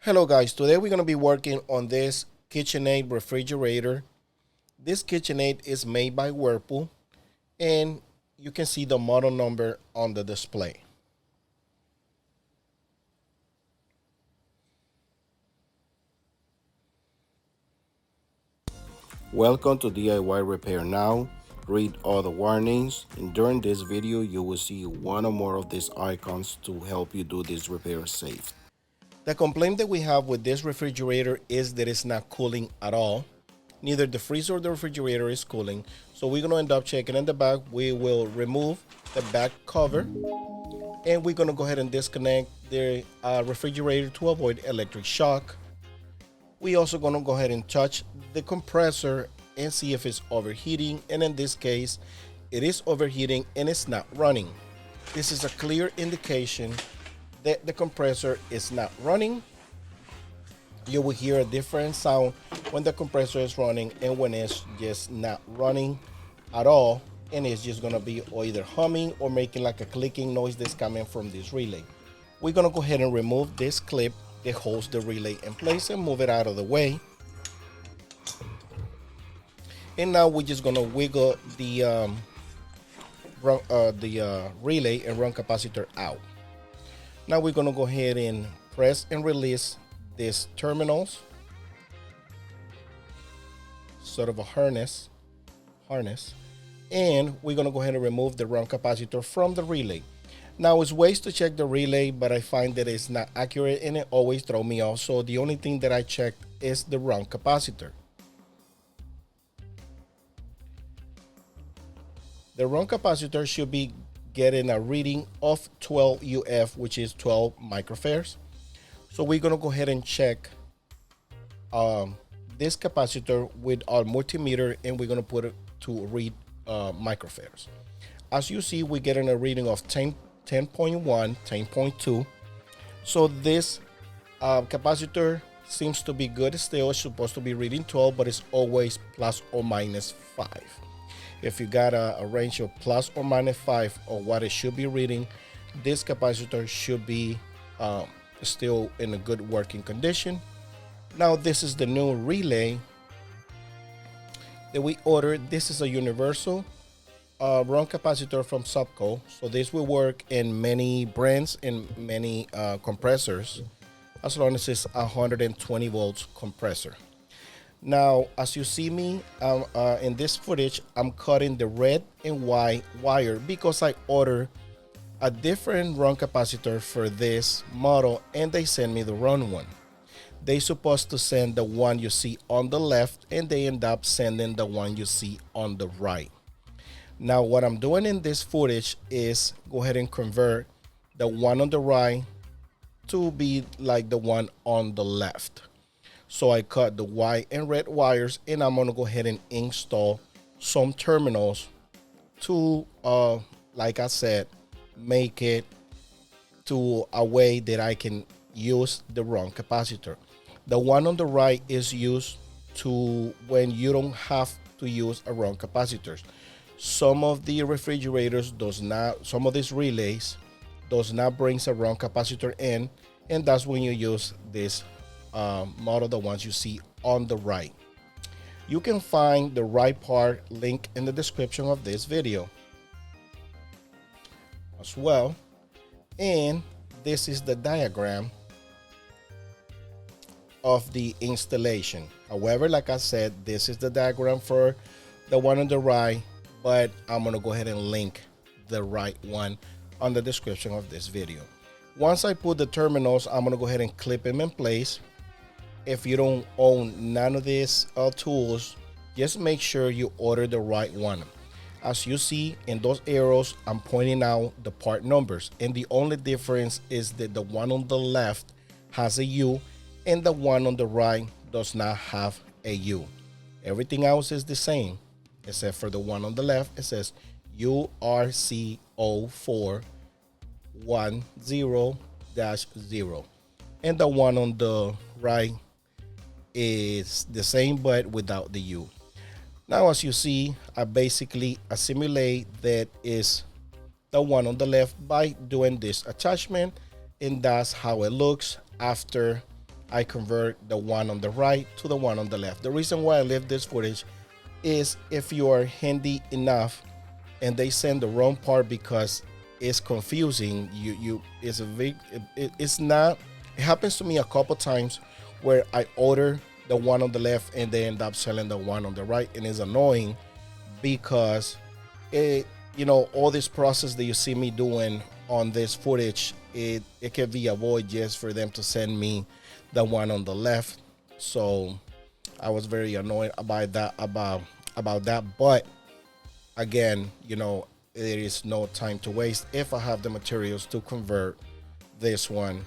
Hello guys, today we're going to be working on this KitchenAid refrigerator. This KitchenAid is made by Whirlpool and you can see the model number on the display. Welcome to DIY Repair Now. Read all the warnings, and during this video you will see one or more of these icons to help you do this repair safe. The complaint that we have with this refrigerator is that it's not cooling at all. Neither the freezer or the refrigerator is cooling. So we're going to end up checking in the back. We will remove the back cover and we're going to go ahead and disconnect the refrigerator to avoid electric shock. We also going to go ahead and touch the compressor and see if it's overheating. And in this case, it is overheating and it's not running. This is a clear indication that the compressor is not running. You will hear a different sound when the compressor is running and when it's just not running at all, and it's just gonna be either humming or making like a clicking noise that's coming from this relay. We're gonna go ahead and remove this clip that holds the relay in place and move it out of the way. And now we're just gonna wiggle the relay and run capacitor out. Now we're going to go ahead and press and release these terminals, sort of a harness, and we're going to go ahead and remove the run capacitor from the relay. Now it's ways to check the relay, but I find that it's not accurate and it always throws me off. So the only thing that I checked is the run capacitor. The run capacitor should be getting a reading of 12 UF, which is 12 microfarads. So we're going to go ahead and check this capacitor with our multimeter, and we're going to put it to read microfarads. As you see, we're getting a reading of 10.1, 10.2. So this capacitor seems to be good still. It's supposed to be reading 12, but it's always plus or minus 5. If you got a range of plus or minus 5 or what it should be reading, this capacitor should be still in a good working condition. Now this is the new relay that we ordered. This is a universal run capacitor from Subco. So this will work in many brands and many compressors, as long as it's 120 volts compressor. Now, as you see me in this footage, I'm cutting the red and white wire because I ordered a different run capacitor for this model and they sent me the wrong one. They supposed to send the one you see on the left and they end up sending the one you see on the right. Now, what I'm doing in this footage is go ahead and convert the one on the right to be like the one on the left. So I cut the white and red wires and I'm gonna go ahead and install some terminals to, like I said, make it to a way that I can use the run capacitor. The one on the right is used to when you don't have to use a run capacitor. Some of the refrigerators some of these relays does not bring a run capacitor in, and that's when you use this model, the ones you see on the right. You can find the right part link in the description of this video as well. And this is the diagram of the installation. However, like I said, this is the diagram for the one on the right, but I'm gonna go ahead and link the right one on the description of this video. Once I put the terminals, I'm gonna go ahead and clip them in place. If you don't own none of these tools, just make sure you order the right one. As you see in those arrows, I'm pointing out the part numbers, and the only difference is that the one on the left has a U and the one on the right does not have a U. Everything else is the same except for the one on the left. It says URC010-0, and the one on the right is the same but without the U. Now, as you see, I basically assimilate that is the one on the left by doing this attachment, and that's how it looks after I convert the one on the right to the one on the left. The reason why I leave this footage is if you are handy enough and they send the wrong part because it's confusing, it's a big, it's not, it happens to me a couple times where I order the one on the left and they end up selling the one on the right, and it's annoying because it, all this process that you see me doing on this footage, it can be avoided just for them to send me the one on the left. So I was very annoyed about that. But again, there is no time to waste. If I have the materials to convert this one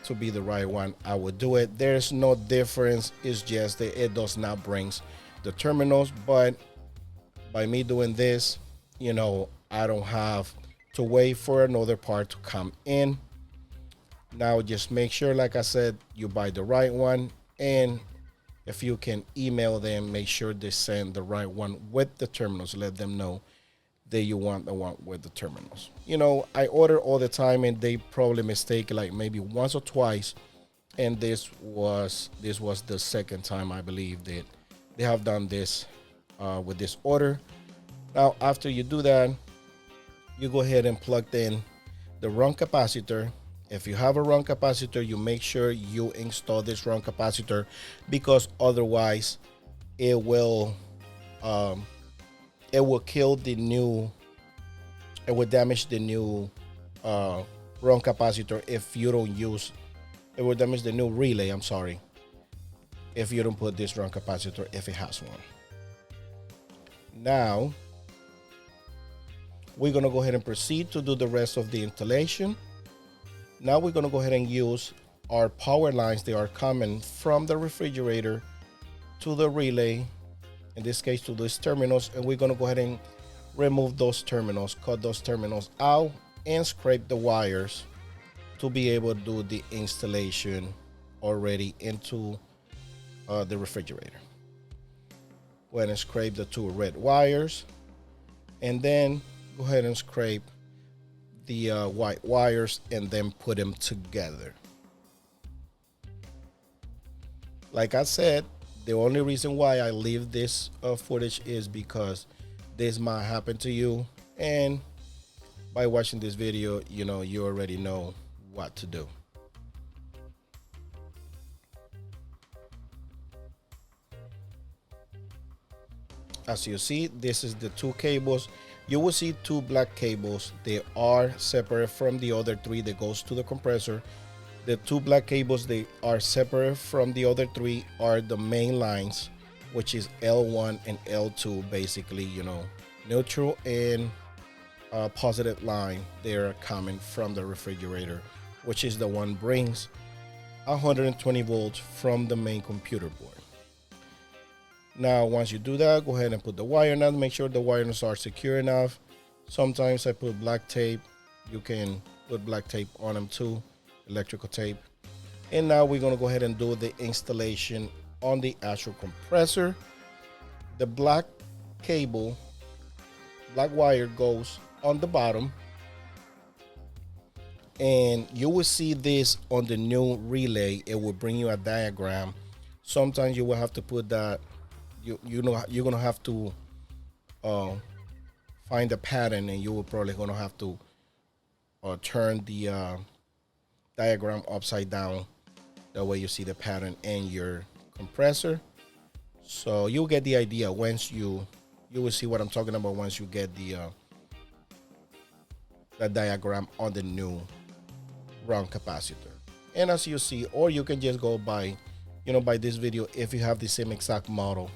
to be the right one, I would do it. There's no difference. It's just that it does not bring the terminals. But by me doing this, I don't have to wait for another part to come in. Now just make sure, like I said, you buy the right one, and if you can email them, make sure they send the right one with the terminals. Let them know that you want the one with the terminals. I order all the time, and they probably mistake like maybe once or twice, and this was the second time I believe that they have done this with this order. Now after you do that, you go ahead and plug in the wrong capacitor. If you have a wrong capacitor, you make sure you install this wrong capacitor, because otherwise it will kill the new, it will damage the new wrong capacitor if you don't use, it will damage the new relay, I'm sorry, if you don't put this wrong capacitor, if it has one. Now we're gonna go ahead and proceed to do the rest of the installation. Now we're gonna go ahead and use our power lines. They are coming from the refrigerator to the relay, in this case to these terminals, and we're gonna go ahead and remove those terminals, cut those terminals out, and scrape the wires to be able to do the installation already into the refrigerator. Go ahead and scrape the two red wires, and then go ahead and scrape the white wires, and then put them together. Like I said, the only reason why I leave this footage is because this might happen to you, and by watching this video, you already know what to do. As you see, this is the two cables. You will see two black cables. They are separate from the other three that goes to the compressor. The two black cables, they are separate from the other three, are the main lines, which is L1 and L2, basically, neutral and positive line. They're coming from the refrigerator, which is the one brings 120 volts from the main computer board. Now, once you do that, go ahead and put the wire nut. Make sure the wires are secure enough. Sometimes I put black tape. You can put black tape on them too, electrical tape. And now we're gonna go ahead and do the installation on the actual compressor. The black cable, black wire goes on the bottom. And you will see this on the new relay. It will bring you a diagram. Sometimes you will have to put that, you're gonna have to find a pattern, and you will probably gonna have to turn the diagram upside down. That way you see the pattern in your compressor. So you'll get the idea once you will see what I'm talking about once you get the diagram on the new wrong capacitor. And as you see, or you can just go by, by this video, if you have the same exact model,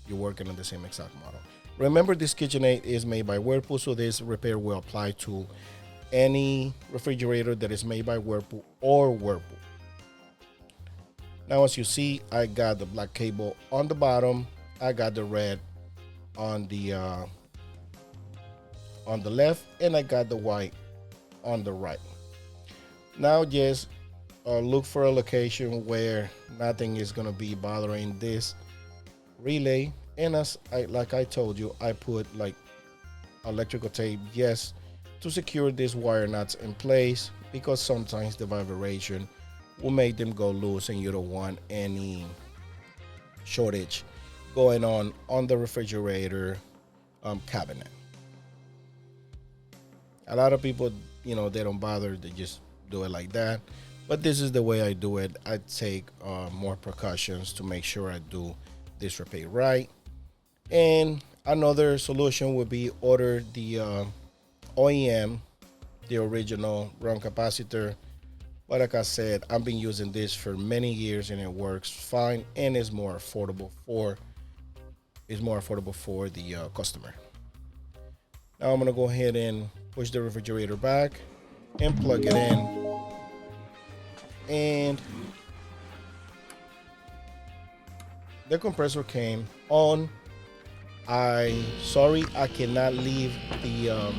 you're working on the same exact model. Remember, this KitchenAid is made by Whirlpool, so this repair will apply to any refrigerator that is made by Whirlpool or Whirlpool. Now, as you see, I got the black cable on the bottom. I got the red on the left, and I got the white on the right. Now, just look for a location where nothing is gonna be bothering this relay. And like I told you, I put like electrical tape just to secure these wire nuts in place, because sometimes the vibration will make them go loose, and you don't want any shortage going on the refrigerator cabinet. A lot of people, they don't bother, they just do it like that, but this is the way I do it. I take more precautions to make sure I do this repair right. And another solution would be order the OEM, the original run capacitor. But like I said, I've been using this for many years and it works fine, and is more affordable for the customer. Now I'm gonna go ahead and push the refrigerator back and plug it in. And the compressor came on. Sorry, I cannot leave the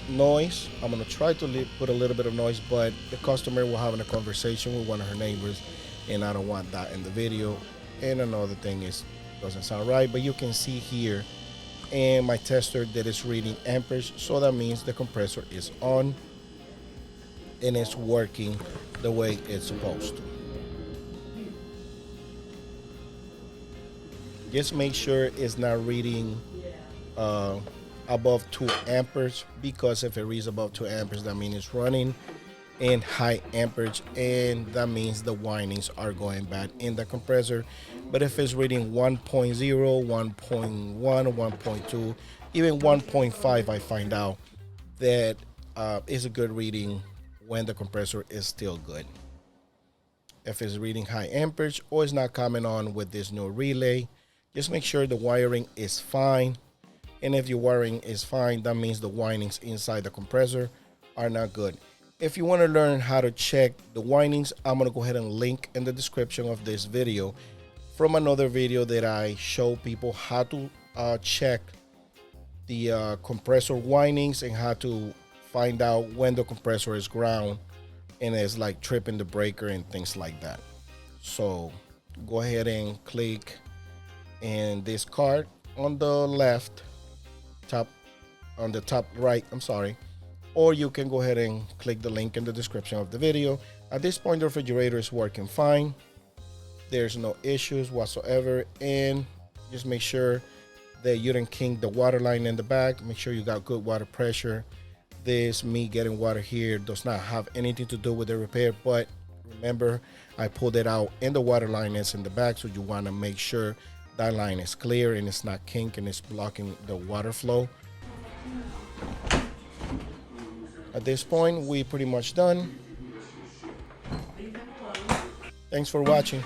noise. I'm gonna try to put a little bit of noise, but the customer was having a conversation with one of her neighbors, and I don't want that in the video. And another thing is, doesn't sound right, but you can see here and my tester that is reading amperage, so that means the compressor is on and it's working the way it's supposed to. Just make sure it's not reading above 2 amperes, because if it reads above 2 amperes, that means it's running in high amperage, and that means the windings are going bad in the compressor. But if it's reading 1.0, 1.1, 1.2, even 1.5, I find out that is a good reading when the compressor is still good. If it's reading high amperage or it's not coming on with this new relay, just make sure the wiring is fine. And if your wiring is fine, that means the windings inside the compressor are not good. If you want to learn how to check the windings, I'm going to go ahead and link in the description of this video from another video that I show people how to check the compressor windings and how to find out when the compressor is ground and it's like tripping the breaker and things like that. So go ahead and click in this card on the left top, on the top right, I'm sorry, or you can go ahead and click the link in the description of the video. At this point, the refrigerator is working fine. There's no issues whatsoever, and just make sure that you didn't kink the water line in the back. Make sure you got good water pressure. This, me getting water here, does not have anything to do with the repair, but remember, I pulled it out and the water line is in the back, so you want to make sure that line is clear and it's not kink and it's blocking the water flow. At this point, we're pretty much done. Thanks for watching.